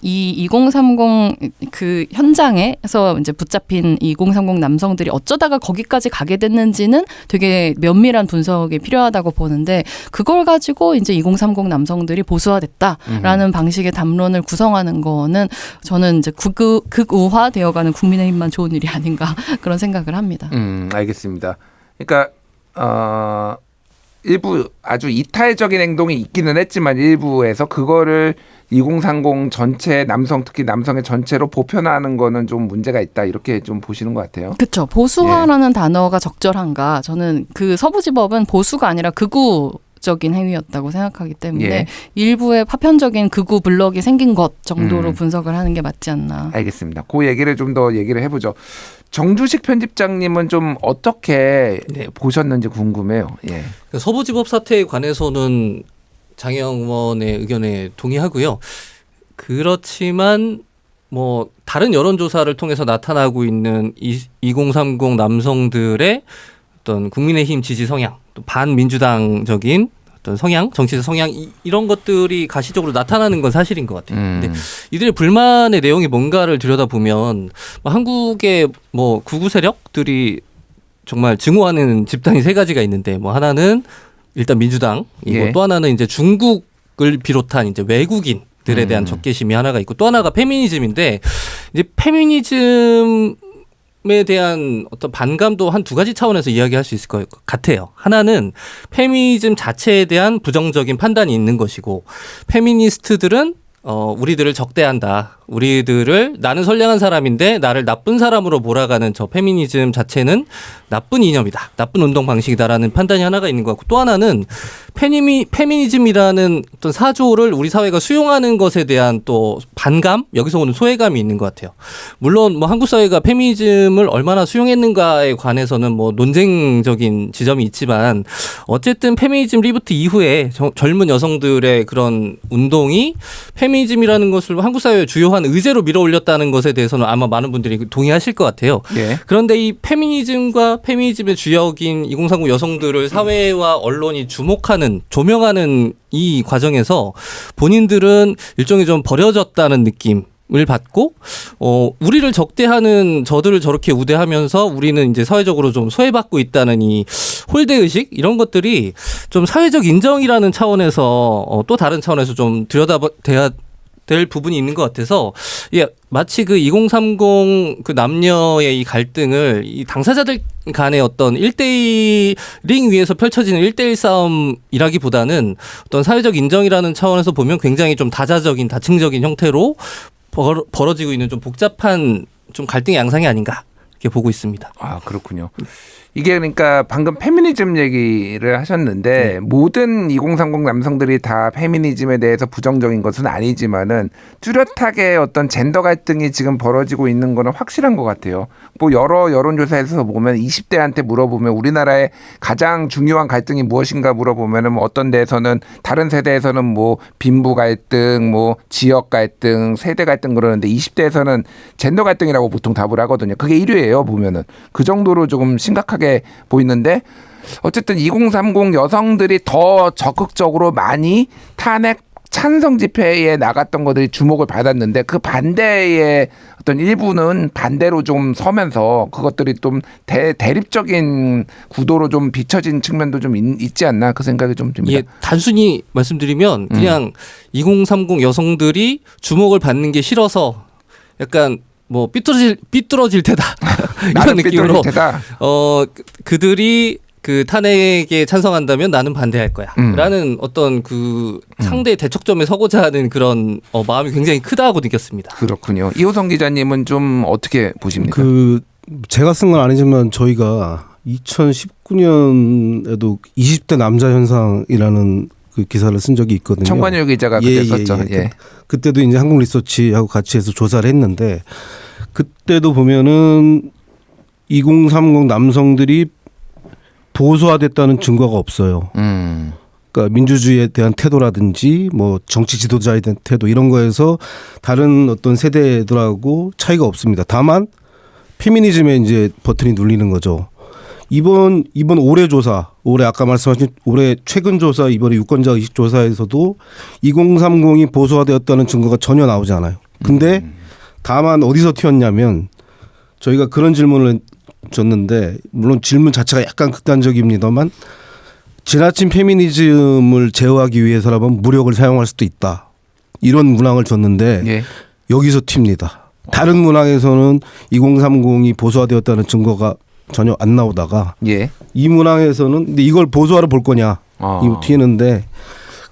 이 2030 그 현장에서 이제 붙잡힌 2030 남성들이 어쩌다가 거기까지 가게 됐는지는 되게 면밀한 분석이 필요하다고 보는데 그걸 가지고 이제 2030 남성들이 보수화됐다라는 방식의 담론을 구성하는 거는 저는 이제 극우화되어가는 국민의힘만 좋은 일이 아닌가 그런 생각을 합니다. 알겠습니다. 그러니까 일부 아주 이탈적인 행동이 있기는 했지만 일부에서 그거를 2030 전체 남성 특히 남성의 전체로 보편화하는 거는 좀 문제가 있다 이렇게 좀 보시는 것 같아요. 그렇죠. 보수화라는 단어가 적절한가? 저는 그 서부지법은 보수가 아니라 극우적인 행위였다고 생각하기 때문에 예. 일부의 파편적인 극우 블럭이 생긴 것 정도로 분석을 하는 게 맞지 않나. 알겠습니다. 그 얘기를 좀 더 얘기를 해보죠. 정주식 편집장님은 좀 어떻게 보셨는지 궁금해요. 예. 서부지법 사태에 관해서는 장영원의 의견에 동의하고요. 그렇지만 뭐 다른 여론조사를 통해서 나타나고 있는 2030 남성들의 어떤 국민의힘 지지 성향, 또 반민주당적인 어떤 성향, 정치적 성향 이런 것들이 가시적으로 나타나는 건 사실인 것 같아요. 근데 이들의 불만의 내용이 뭔가를 들여다보면 한국의 뭐 극우 세력들이 정말 증오하는 집단이 세 가지가 있는데 뭐 하나는 일단 민주당이고 예. 또 하나는 이제 중국을 비롯한 이제 외국인들에 대한 적개심이 하나가 있고 또 하나가 페미니즘인데 이제 페미니즘에 대한 어떤 반감도 한 두 가지 차원에서 이야기할 수 있을 것 같아요. 하나는 페미니즘 자체에 대한 부정적인 판단이 있는 것이고 페미니스트들은 우리들을 적대한다. 우리들을 나는 선량한 사람인데 나를 나쁜 사람으로 몰아가는 저 페미니즘 자체는 나쁜 이념이다. 나쁜 운동 방식이다라는 판단이 하나가 있는 것 같고 또 하나는 페미니즘이라는 어떤 사조를 우리 사회가 수용하는 것에 대한 또 반감 여기서 오는 소외감이 있는 것 같아요. 물론 뭐 한국 사회가 페미니즘을 얼마나 수용했는가에 관해서는 뭐 논쟁적인 지점이 있지만 어쨌든 페미니즘 리부트 이후에 젊은 여성들의 그런 운동이 페미니즘이라는 것을 한국 사회의 주요한 의제로 밀어올렸다는 것에 대해서는 아마 많은 분들이 동의하실 것 같아요. 예. 그런데 이 페미니즘과 페미니즘의 주역인 2030 여성들을 사회와 언론이 주목하는 조명하는 이 과정에서 본인들은 일종의 좀 버려졌다는 느낌 을 받고 우리를 적대하는 저들을 저렇게 우대하면서 우리는 이제 사회적으로 좀 소외받고 있다는 이 홀대 의식 이런 것들이 좀 사회적 인정이라는 차원에서 또 다른 차원에서 좀 들여다봐야 될 부분이 있는 것 같아서 마치 그 2030 그 남녀의 이 갈등을 이 당사자들 간의 어떤 1대1 링 위에서 펼쳐지는 1대1 싸움이라기보다는 어떤 사회적 인정이라는 차원에서 보면 굉장히 좀 다자적인 다층적인 형태로 벌어지고 있는 좀 복잡한 좀 갈등의 양상이 아닌가 이렇게 보고 있습니다. 아, 그렇군요. 이게 그러니까 방금 페미니즘 얘기를 하셨는데 모든 2030 남성들이 다 페미니즘에 대해서 부정적인 것은 아니지만은 뚜렷하게 어떤 젠더 갈등이 지금 벌어지고 있는 거는 확실한 것 같아요. 뭐 여러 여론조사에서 보면 20대한테 물어보면 우리나라의 가장 중요한 갈등이 무엇인가 물어보면은 뭐 어떤 데에서는 다른 세대에서는 뭐 빈부 갈등, 뭐 지역 갈등, 세대 갈등 그러는데 20대에서는 젠더 갈등이라고 보통 답을 하거든요. 그게 1위예요, 보면은. 그 정도로 조금 심각하게 보이는데 어쨌든 2030 여성들이 더 적극적으로 많이 탄핵 찬성 집회에 나갔던 것들이 주목을 받았는데 그 반대의 어떤 일부는 반대로 좀 서면서 그것들이 좀 대립적인 구도로 좀 비춰진 측면도 좀 있지 않나 그 생각이 좀 듭니다. 예, 단순히 말씀드리면 그냥 2030 여성들이 주목을 받는 게 싫어서 약간 뭐 삐뚤어질 테다 이런 느낌으로 그들이 그 탄핵에 찬성한다면 나는 반대할 거야라는 어떤 그 상대 대척점에 서고자 하는 그런 마음이 굉장히 크다고 느꼈습니다. 그렇군요. 이호성 기자님은 좀 어떻게 보십니까? 그 제가 쓴 건 아니지만 저희가 2019년에도 20대 남자 현상이라는 그 기사를 쓴 적이 있거든요. 청관유 기자가 그때 썼죠. 예. 그때도 이제 한국 리서치하고 같이 해서 조사를 했는데 그때도 보면은 2030 남성들이 보수화됐다는 증거가 없어요. 그러니까 민주주의에 대한 태도라든지 뭐 정치 지도자에 대한 태도 이런 거에서 다른 어떤 세대들하고 차이가 없습니다. 다만 페미니즘에 이제 버튼이 눌리는 거죠. 이번 올해 조사, 올해 아까 말씀하신 올해 최근 조사 이번에 유권자 의식 조사에서도 2030이 보수화되었다는 증거가 전혀 나오지 않아요. 근데 다만 어디서 튀었냐면 저희가 그런 질문을 줬는데 물론 질문 자체가 약간 극단적입니다만 지나친 페미니즘을 제어하기 위해서라면 무력을 사용할 수도 있다. 이런 문항을 줬는데 예. 여기서 튑니다. 다른 문항에서는 2030이 보수화되었다는 증거가 전혀 안 나오다가 예. 이 문항에서는 근데 이걸 보수화로 볼 거냐 이거 튀는데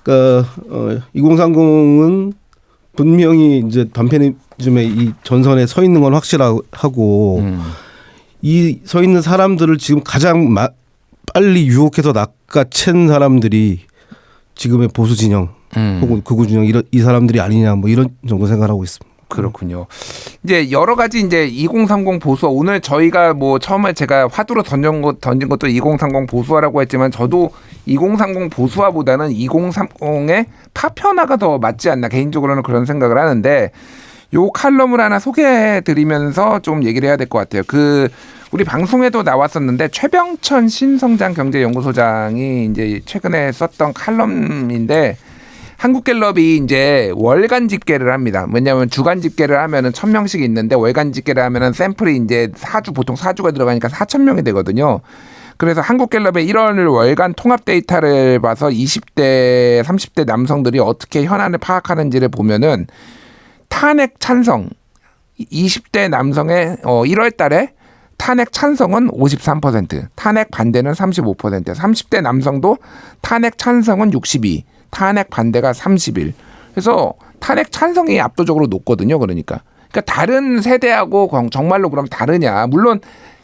그러니까 2030은 분명히 이제 반페미니즘의 이 전선에 서 있는 건 확실하고 이 서 있는 사람들을 지금 가장 빨리 유혹해서 낚아챈 사람들이 지금의 보수 진영 혹은 극우 진영 이 사람들이 아니냐 뭐 이런 정도 생각하고 있습니다. 그렇군요. 이제 여러 가지 이제 2030 보수화 오늘 저희가 뭐 처음에 제가 화두로 던진 것도 2030 보수화라고 했지만 저도 2030 보수화보다는 2030의 파편화가 더 맞지 않나 개인적으로는 그런 생각을 하는데 요 칼럼을 하나 소개해드리면서 좀 얘기를 해야 될 것 같아요. 우리 방송에도 나왔었는데 최병천 신성장 경제연구소장이 이제 최근에 썼던 칼럼인데 한국갤럽이 이제 월간 집계를 합니다. 왜냐하면 주간 집계를 하면은 1,000명씩 있는데 월간 집계를 하면은 샘플이 이제 보통 4주가 들어가니까 4,000명이 되거든요. 그래서 한국갤럽의 1월 월간 통합 데이터를 봐서 20대, 30대 남성들이 어떻게 현안을 파악하는지를 보면은 탄핵 찬성 20대 남성의 1월 달에 탄핵 찬성은 53%, 탄핵 반대는 35%, 30대 남성도 탄핵 찬성은 62%, 탄핵 반대가 31. 그래서 탄핵 찬성이 압도적으로 높거든요. 그러니까 다른 세대하고 정말로 그럼 다르냐? 물론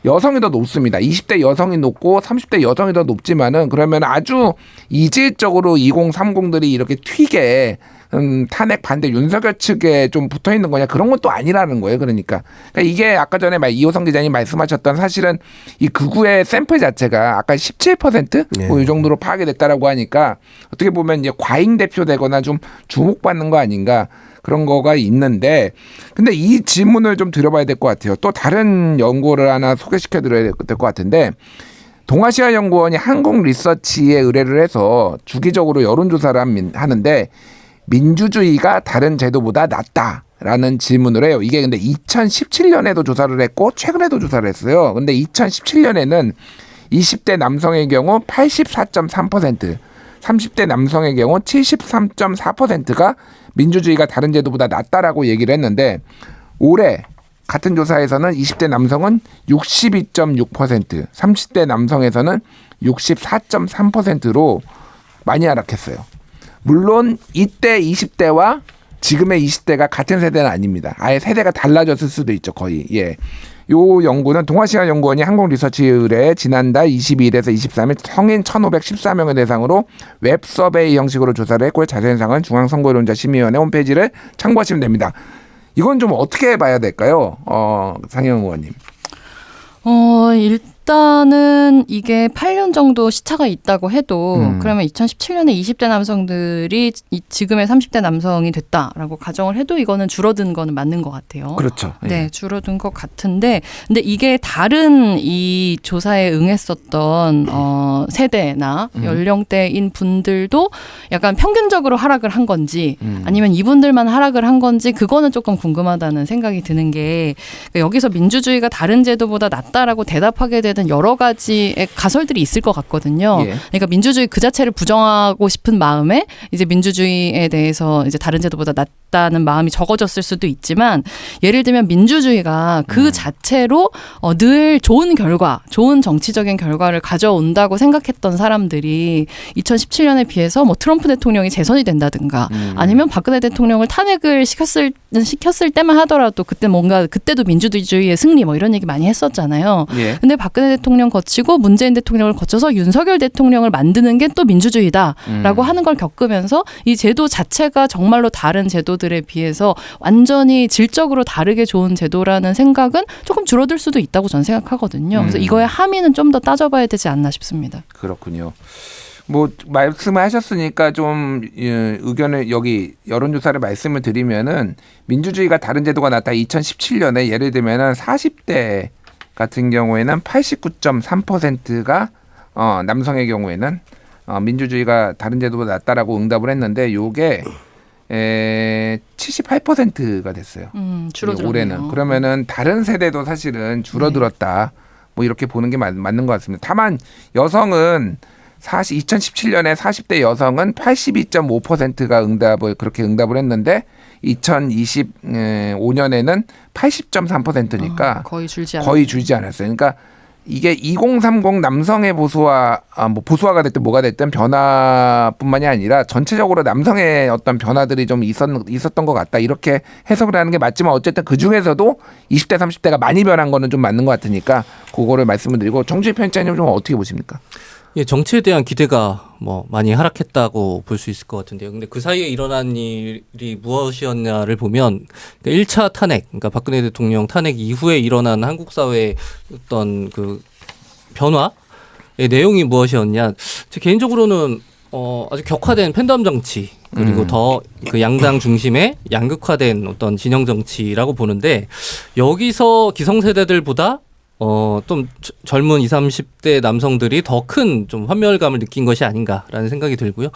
여성이 더 높습니다. 20대 여성이 높고 30대 여성이 더 높지만은 그러면 아주 이질적으로 2030들이 이렇게 튀게 탄핵 반대 윤석열 측에 좀 붙어 있는 거냐 그런 건 또 아니라는 거예요. 그러니까 이게 아까 전에 이호성 기자님 말씀하셨던 사실은 이 극우의 샘플 자체가 아까 17% 뭐 이 정도로 파악이 됐다라고 하니까 어떻게 보면 이제 과잉 대표되거나 좀 주목받는 거 아닌가 그런 거가 있는데 근데 이 질문을 좀 드려봐야 될 것 같아요. 또 다른 연구를 하나 소개시켜 드려야 될 것 같은데 동아시아 연구원이 한국 리서치에 의뢰를 해서 주기적으로 여론조사를 하는데 민주주의가 다른 제도보다 낫다라는 질문을 해요. 이게 근데 2017년에도 조사를 했고 최근에도 조사를 했어요. 근데 2017년에는 20대 남성의 경우 84.3%, 30대 남성의 경우 73.4%가 민주주의가 다른 제도보다 낫다라고 얘기를 했는데 올해 같은 조사에서는 20대 남성은 62.6%, 30대 남성에서는 64.3%로 많이 하락했어요. 물론 이때 20대와 지금의 20대가 같은 세대는 아닙니다. 아예 세대가 달라졌을 수도 있죠, 거의. 예. 요 연구는 동아시아연구원이 한국리서치 의뢰 지난달 22일에서 23일 성인 1,514명을 대상으로 웹 서베이 형식으로 조사를 했고요. 자세한 사항은 중앙선거론자심의위원회 홈페이지를 참고하시면 됩니다. 이건 좀 어떻게 봐야 될까요? 상영 의원님. 일단은 이게 8년 정도 시차가 있다고 해도 그러면 2017년에 20대 남성들이 지금의 30대 남성이 됐다라고 가정을 해도 이거는 줄어든 거는 맞는 것 같아요. 그렇죠. 예. 네, 줄어든 것 같은데 근데 이게 다른 이 조사에 응했었던 세대나 연령대인 분들도 약간 평균적으로 하락을 한 건지 아니면 이분들만 하락을 한 건지 그거는 조금 궁금하다는 생각이 드는 게 여기서 민주주의가 다른 제도보다 낫다라고 대답하게 되는 여러 가지의 가설들이 있을 것 같거든요. 예. 그러니까 민주주의 그 자체를 부정하고 싶은 마음에 이제 민주주의에 대해서 이제 다른 제도보다 낫다는 마음이 적어졌을 수도 있지만 예를 들면 민주주의가 그 자체로 늘 좋은 결과, 좋은 정치적인 결과를 가져온다고 생각했던 사람들이 2017년에 비해서 뭐 트럼프 대통령이 재선이 된다든가 아니면 박근혜 대통령을 탄핵을 시켰을 때만 하더라도 그때 뭔가 그때도 민주주의의 승리 뭐 이런 얘기 많이 했었잖아요. 예. 근데 박근혜 대통령 거치고 문재인 대통령을 거쳐서 윤석열 대통령을 만드는 게 또 민주주의다라고 하는 걸 겪으면서 이 제도 자체가 정말로 다른 제도들에 비해서 완전히 질적으로 다르게 좋은 제도라는 생각은 조금 줄어들 수도 있다고 저는 생각하거든요. 그래서 이거의 함의는 좀 더 따져봐야 되지 않나 싶습니다. 그렇군요. 뭐 말씀하셨으니까 좀 의견을 여기 여론조사를 말씀을 드리면은 민주주의가 다른 제도가 낫다 2017년에 예를 들면은 40대 같은 경우에는 89.3%가 남성의 경우에는 민주주의가 다른 제도보다 낫다라고 응답을 했는데 요게 78%가 됐어요. 줄어들었네요. 올해는. 그러면은 다른 세대도 사실은 줄어들었다. 뭐 이렇게 보는 게 맞는 것 같습니다. 다만 여성은 2017년에 40대 여성은 82.5%가 그렇게 응답을 했는데 2025년에는 80.3%니까 거의 줄지 않았어요. 그러니까 이게 2030 남성의 보수화가 됐든 뭐가 됐든 변화뿐만이 아니라 전체적으로 남성의 어떤 변화들이 좀 있었던 것 같다. 이렇게 해석을 하는 게 맞지만 어쨌든 그 중에서도 20대 30대가 많이 변한 거는 좀 맞는 것 같으니까 그거를 말씀을 드리고 정주희 편집장님 좀 어떻게 보십니까? 예, 정치에 대한 기대가 뭐 많이 하락했다고 볼 수 있을 것 같은데요. 근데 그 사이에 일어난 일이 무엇이었냐를 보면 1차 탄핵, 그러니까 박근혜 대통령 탄핵 이후에 일어난 한국 사회의 어떤 그 변화의 내용이 무엇이었냐. 제 개인적으로는 아주 격화된 팬덤 정치 그리고 더 그 양당 중심의 양극화된 어떤 진영 정치라고 보는데 여기서 기성세대들보다 좀 젊은 20, 30대 남성들이 더 큰 좀 환멸감을 느낀 것이 아닌가라는 생각이 들고요.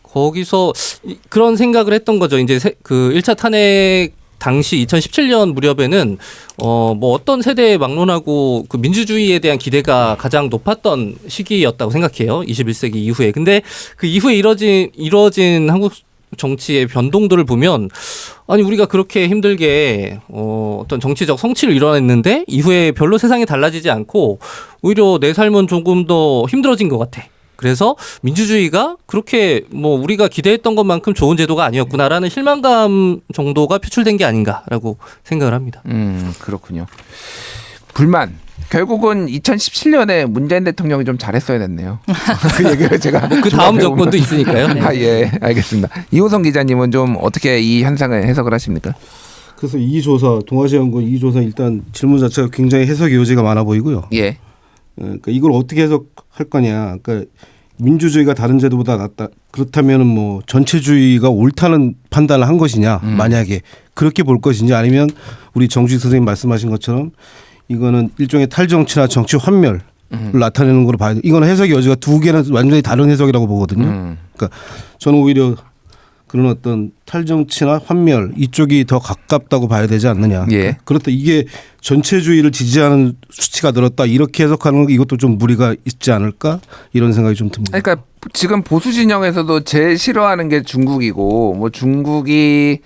거기서 그런 생각을 했던 거죠. 이제 그 1차 탄핵 당시 2017년 무렵에는 뭐 어떤 세대에 막론하고 그 민주주의에 대한 기대가 가장 높았던 시기였다고 생각해요. 21세기 이후에. 근데 그 이후에 이뤄진 한국 정치의 변동들을 보면 아니 우리가 그렇게 힘들게 어떤 정치적 성취를 이뤄냈는데 이후에 별로 세상이 달라지지 않고 오히려 내 삶은 조금 더 힘들어진 것 같아. 그래서 민주주의가 그렇게 뭐 우리가 기대했던 것만큼 좋은 제도가 아니었구나라는 실망감 정도가 표출된 게 아닌가라고 생각을 합니다. 그렇군요. 불만. 결국은 2017년에 문재인 대통령이 좀 잘했어야 됐네요. 그 얘기를 제가 그 다음 정권도 있으니까요. 예, 알겠습니다. 이호성 기자님은 좀 어떻게 이 현상을 해석을 하십니까? 그래서 이 조사 동아시아연구원 이 조사 일단 질문 자체가 굉장히 해석의 여지가 많아 보이고요. 예. 그러니까 이걸 어떻게 해석할 거냐. 그러니까 민주주의가 다른 제도보다 낫다. 그렇다면은 뭐 전체주의가 옳다는 판단을 한 것이냐. 만약에 그렇게 볼 것인지 아니면 우리 정주희 선생님 말씀하신 것처럼 이거는 일종의 탈정치나 정치 환멸을 나타내는 걸로 봐야 돼. 이거는 해석의 여지가 두 개는 완전히 다른 해석이라고 보거든요. 그러니까 저는 오히려 그런 어떤 탈정치나 환멸 이쪽이 더 가깝다고 봐야 되지 않느냐. 예. 그렇다 이게 전체주의를 지지하는 수치가 늘었다 이렇게 해석하는 거 이것도 좀 무리가 있지 않을까 이런 생각이 좀 듭니다. 그러니까 지금 보수 진영에서도 제일 싫어하는 게 중국이고 뭐 중국이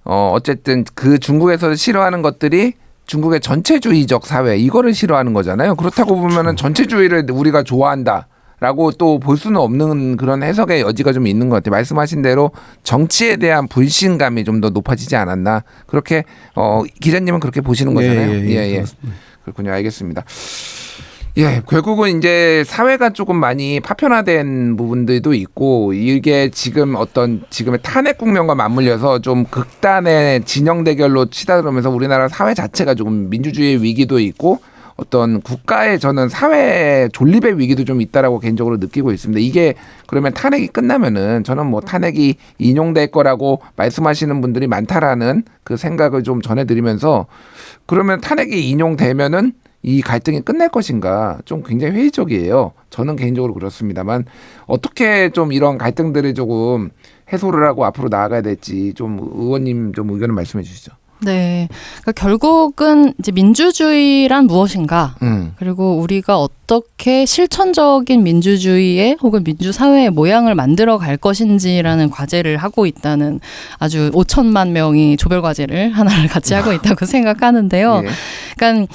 어쨌든 그 중국에서 싫어하는 것들이 중국의 전체주의적 사회 이거를 싫어하는 거잖아요. 그렇다고 보면은 전체주의를 우리가 좋아한다. 라고 또 볼 수는 없는 그런 해석의 여지가 좀 있는 것 같아요. 말씀하신 대로 정치에 대한 불신감이 좀 더 높아지지 않았나. 그렇게 기자님은 그렇게 보시는 거잖아요. 예. 그렇군요. 알겠습니다. 예, 결국은 이제 사회가 조금 많이 파편화된 부분들도 있고 이게 지금 지금의 탄핵 국면과 맞물려서 좀 극단의 진영 대결로 치달으면서 우리나라 사회 자체가 조금 민주주의의 위기도 있고 어떤 국가의 저는 사회 존립의 위기도 좀 있다라고 개인적으로 느끼고 있습니다. 이게 그러면 탄핵이 끝나면은 저는 뭐 탄핵이 인용될 거라고 말씀하시는 분들이 많다라는 그 생각을 좀 전해드리면서 그러면 탄핵이 인용되면은 이 갈등이 끝날 것인가 좀 굉장히 회의적이에요. 저는 개인적으로 그렇습니다만 어떻게 좀 이런 갈등들을 조금 해소를 하고 앞으로 나아가야 될지 좀 의원님 좀 의견을 말씀해 주시죠. 네. 그러니까 결국은 이제 민주주의란 무엇인가, 그리고 우리가 어떻게 실천적인 민주주의의 혹은 민주사회의 모양을 만들어 갈 것인지라는 과제를 하고 있다는 아주 5천만 명이 조별 과제를 하나를 같이 하고 있다고 생각하는데요. 예. 그러니까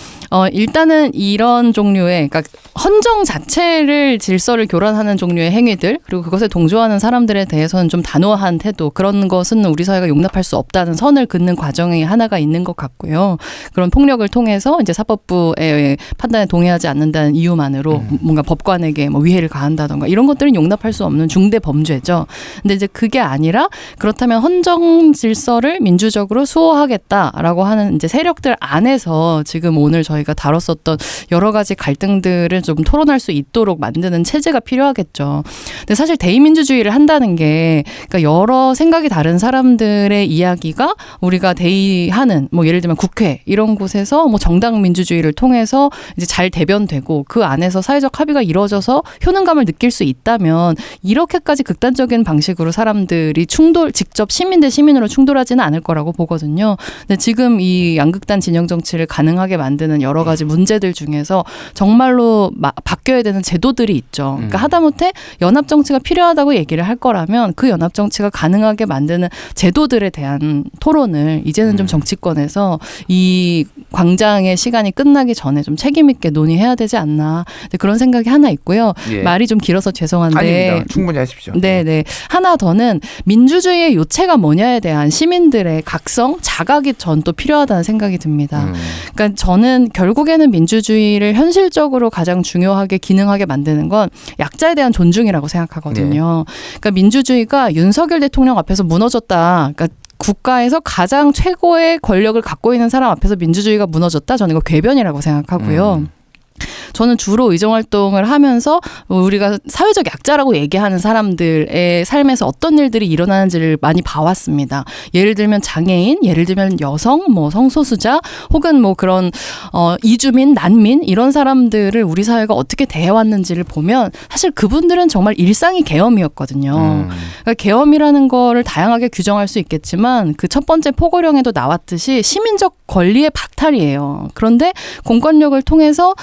일단은 이런 종류의 그러니까 헌정 자체를 질서를 교란하는 종류의 행위들 그리고 그것에 동조하는 사람들에 대해서는 좀 단호한 태도 그런 것은 우리 사회가 용납할 수 없다는 선을 긋는 과정이 하나가 있는 것 같고요. 그런 폭력을 통해서 이제 사법부의 판단에 동의하지 않는다는 이유만으로 뭔가 법관에게 뭐 위해를 가한다던가 이런 것들은 용납할 수 없는 중대 범죄죠. 근데 이제 그게 아니라 그렇다면 헌정 질서를 민주적으로 수호하겠다라고 하는 이제 세력들 안에서 지금 오늘 저희가 다뤘었던 여러 가지 갈등들을 좀 토론할 수 있도록 만드는 체제가 필요하겠죠. 근데 사실 대의민주주의를 한다는 게 그러니까 여러 생각이 다른 사람들의 이야기가 우리가 대의하는 뭐 예를 들면 국회 이런 곳에서 뭐 정당 민주주의를 통해서 이제 잘 대변되고 그 안에서 사회적 합의가 이루어져서 효능감을 느낄 수 있다면 이렇게까지 극단적인 방식으로 사람들이 직접 시민 대 시민으로 충돌하지는 않을 거라고 보거든요. 근데 지금 이 양극단 진영 정치를 가능하게 만드는 여러 가지 문제들 중에서 정말로 바뀌어야 되는 제도들이 있죠. 그러니까 하다못해 연합 정치가 필요하다고 얘기를 할 거라면 그 연합 정치가 가능하게 만드는 제도들에 대한 토론을 이제는 좀 정치권에서 이 광장의 시간이 끝나기 전에 좀 책임 있게 논의해야 되지 않나. 그런 생각이 하나 있고요. 예. 말이 좀 길어서 죄송한데. 아닙니다. 충분히 하십시오. 네네. 하나 더는 민주주의의 요체가 뭐냐에 대한 시민들의 각성, 자각이 전 또 필요하다는 생각이 듭니다. 그러니까 저는 결국에는 민주주의를 현실적으로 가장 중요하게 기능하게 만드는 건 약자에 대한 존중이라고 생각하거든요. 그러니까 민주주의가 윤석열 대통령 앞에서 무너졌다. 그러니까 국가에서 가장 최고의 권력을 갖고 있는 사람 앞에서 민주주의가 무너졌다. 저는 이거 궤변이라고 생각하고요. 저는 주로 의정활동을 하면서 우리가 사회적 약자라고 얘기하는 사람들의 삶에서 어떤 일들이 일어나는지를 많이 봐왔습니다. 예를 들면 장애인, 예를 들면 여성, 뭐 성소수자, 혹은 뭐 그런 이주민, 난민 이런 사람들을 우리 사회가 어떻게 대해왔는지를 보면 사실 그분들은 정말 일상이 계엄이었거든요. 그러니까 계엄이라는 거를 다양하게 규정할 수 있겠지만 그 첫 번째 포고령에도 나왔듯이 시민적 권리의 박탈이에요. 그런데 공권력을 통해서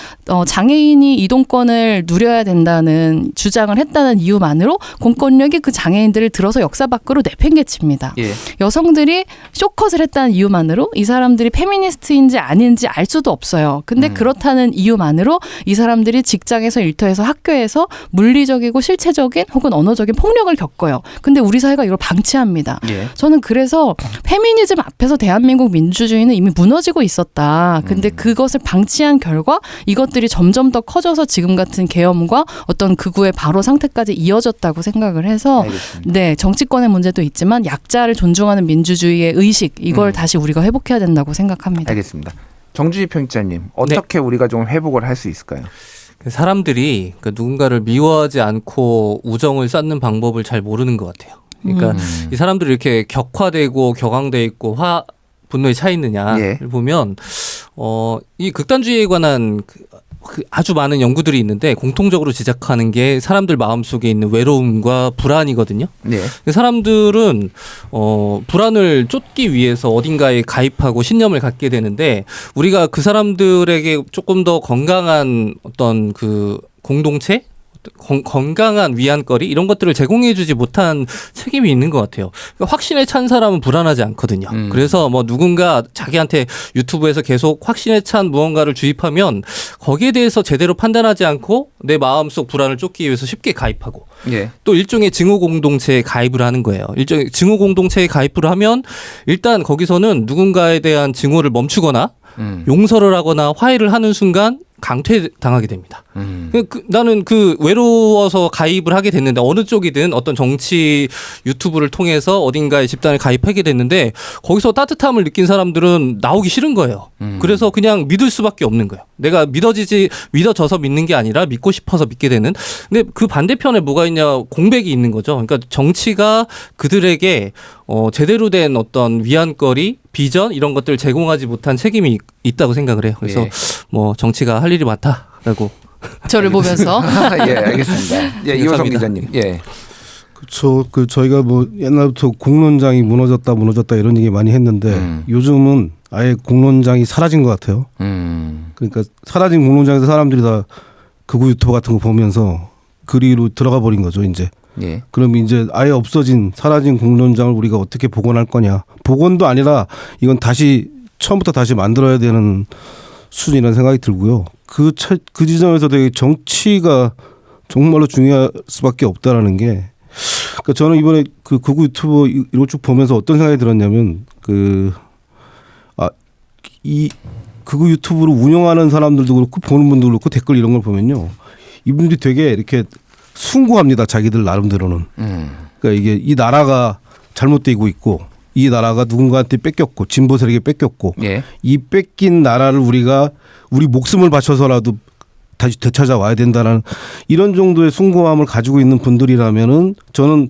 장애인이 이동권을 누려야 된다는 주장을 했다는 이유만으로 공권력이 그 장애인들을 들어서 역사 밖으로 내팽개칩니다. 예. 여성들이 쇼컷을 했다는 이유만으로 이 사람들이 페미니스트인지 아닌지 알 수도 없어요. 근데 그렇다는 이유만으로 이 사람들이 직장에서 일터에서 학교에서 물리적이고 실체적인 혹은 언어적인 폭력을 겪어요. 근데 우리 사회가 이걸 방치합니다. 예. 저는 그래서 페미니즘 앞에서 대한민국 민주주의는 이미 무너지고 있었다. 근데 그것을 방치한 결과 이것들이 점점 더 커져서 지금 같은 계엄과 어떤 극우의 바로 상태까지 이어졌다고 생각을 해서 알겠습니다. 네, 정치권의 문제도 있지만 약자를 존중하는 민주주의의 의식 이걸 다시 우리가 회복해야 된다고 생각합니다. 알겠습니다. 정주희 평론가님 어떻게 우리가 좀 회복을 할 수 있을까요? 사람들이 누군가를 미워하지 않고 우정을 쌓는 방법을 잘 모르는 것 같아요. 그러니까 이 사람들이 이렇게 격화되고 격앙돼 있고 분노에 차 있느냐를 예. 보면 이 극단주의에 관한 아주 많은 연구들이 있는데 공통적으로 지적하는 게 사람들 마음속에 있는 외로움과 불안이거든요. 네. 사람들은 불안을 쫓기 위해서 어딘가에 가입하고 신념을 갖게 되는데 우리가 그 사람들에게 조금 더 건강한 어떤 그 공동체 건강한 위안거리 이런 것들을 제공해주지 못한 책임이 있는 것 같아요. 그러니까 확신에 찬 사람은 불안하지 않거든요. 그래서 뭐 누군가 자기한테 유튜브에서 계속 확신에 찬 무언가를 주입하면 거기에 대해서 제대로 판단하지 않고 내 마음속 불안을 쫓기 위해서 쉽게 가입하고 예. 또 일종의 증오 공동체에 가입을 하는 거예요. 일종의 증오 공동체에 가입을 하면 일단 거기서는 누군가에 대한 증오를 멈추거나 용서를 하거나 화해를 하는 순간 강퇴당하게 됩니다. 나는 외로워서 가입을 하게 됐는데 어느 쪽이든 어떤 정치 유튜브를 통해서 어딘가에 집단에 가입하게 됐는데 거기서 따뜻함을 느낀 사람들은 나오기 싫은 거예요. 그래서 그냥 믿을 수밖에 없는 거예요. 내가 믿어져서 믿는 게 아니라 믿고 싶어서 믿게 되는. 근데 그 반대편에 뭐가 있냐, 공백이 있는 거죠. 그러니까 정치가 그들에게 제대로 된 어떤 위안거리, 비전 이런 것들을 제공하지 못한 책임이 있다고 생각을 해요. 그래서 예. 뭐 정치가 할 일이 많다라고. 저를 보면서 예, 알겠습니다. 예, 이호성 기자님. 예. 그렇죠. 저희가 뭐 옛날부터 공론장이 무너졌다 이런 얘기 많이 했는데 요즘은 아예 공론장이 사라진 것 같아요. 그러니까 사라진 공론장에서 사람들이 다 극우 유튜버 같은 거 보면서 그리로 들어가 버린 거죠, 이제. 예. 그럼 이제 아예 사라진 공론장을 우리가 어떻게 복원할 거냐. 복원도 아니라 이건 처음부터 다시 만들어야 되는 수준이라는 생각이 들고요. 그 지점에서 되게 정치가 정말로 중요할 수밖에 없다라는 게, 그러니까 저는 이번에 그 극우 유튜버 이걸 쭉 보면서 어떤 생각이 들었냐면 이 극우 유튜브를 운영하는 사람들도 그렇고 보는 분도 그렇고 댓글 이런 걸 보면요, 이분들이 되게 이렇게 숭고합니다. 자기들 나름대로는. 그러니까 이게 이 나라가 잘못되고 있고 이 나라가 누군가한테 뺏겼고 진보 세력에 뺏겼고 예. 이 뺏긴 나라를 우리 목숨을 바쳐서라도 다시 되찾아와야 된다는 이런 정도의 숭고함을 가지고 있는 분들이라면은 저는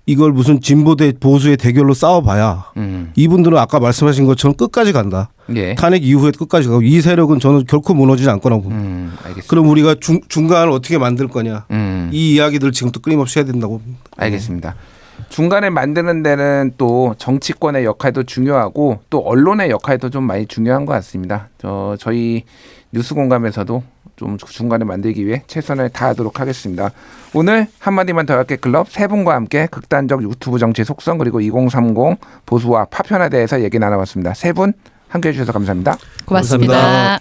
이걸 무슨 진보 대 보수의 대결로 싸워봐야 이분들은 아까 말씀하신 것처럼 끝까지 간다. 예. 탄핵 이후에 끝까지 가고 이 세력은 저는 결코 무너지지 않을 거라고 봅니다. 알겠습니다. 그럼 우리가 중간을 어떻게 만들 거냐. 이 이야기들 지금부터 끊임없이 해야 된다고 봅니다. 알겠습니다. 중간에 만드는 데는 또 정치권의 역할도 중요하고 또 언론의 역할도 좀 많이 중요한 것 같습니다. 저희 뉴스공감에서도 좀 중간에 만들기 위해 최선을 다하도록 하겠습니다. 오늘 한마디만 더 할게 클럽 세 분과 함께 극단적 유튜브 정치 속성 그리고 2030 보수와 파편에 대해서 얘기 나눠봤습니다. 세 분 함께해 주셔서 감사합니다. 고맙습니다. 감사합니다.